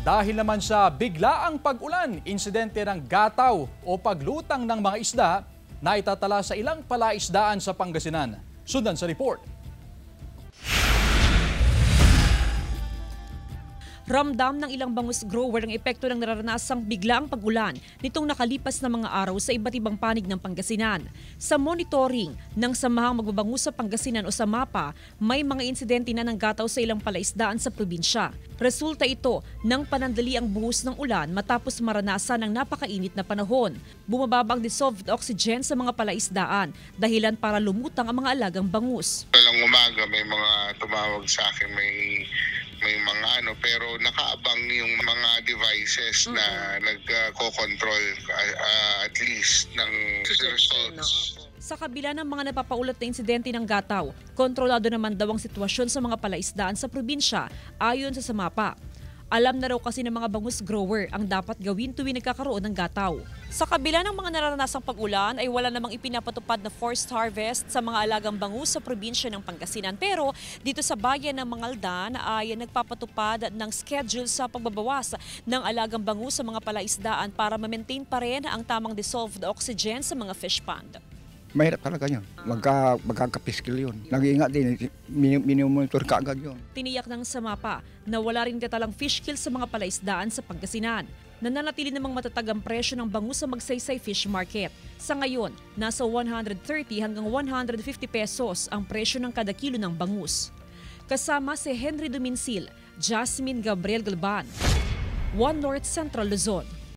Dahil naman sa biglaang pag-ulan, insidente ng gataw o paglutang ng mga isda na itatala sa ilang palaisdaan sa Pangasinan. Sundan sa report. Ramdam ng ilang bangus grower ang epekto ng naranasang biglaang pag-ulan nitong nakalipas na mga araw sa iba't ibang panig ng Pangasinan. Sa monitoring ng Samahang Magbabangus sa Pangasinan o SAMAPA, may mga insidente na ng gataw sa ilang palaisdaan sa probinsya. Resulta ito ng panandali ang buhos ng ulan matapos maranasan ng napakainit na panahon. Bumababa ang dissolved oxygen sa mga palaisdaan, dahilan para lumutang ang mga alagang bangus. Walang umaga may mga tumawag sa akin, may mga pero nakaabang yung mga devices na nagko-control at least ng results. Sa kabila ng mga napapaulat na insidente ng gataw, kontrolado naman daw ang sitwasyon sa mga palaisdaan sa probinsya ayon sa SAMAPA. Alam na raw kasi ng mga bangus grower ang dapat gawin tuwing nagkakaroon ng gataw. Sa kabila ng mga naranasang pag-ulan ay wala namang ipinapatupad na forced harvest sa mga alagang bangus sa probinsya ng Pangasinan. Pero dito sa bayan ng Mangaldan ay nagpapatupad ng schedule sa pagbabawas ng alagang bangus sa mga palaisdaan para ma-maintain pa rin ang tamang dissolved oxygen sa mga fish pond. Mahirap talaga yun. Magkakapiskil yun. Nag-iingat din, minimonitor ka agad yun. Tiniyak ng SAMAPA na wala rin katalang fish kill sa mga palaisdaan sa Pangasinan. Nananatili namang matatag ang presyo ng bangus sa Magsaysay Fish Market. Sa ngayon, nasa 130 hanggang 150 pesos ang presyo ng kada kilo ng bangus. Kasama si Henry Duminsil, Jasmine Gabriel Galban, One North Central Luzon.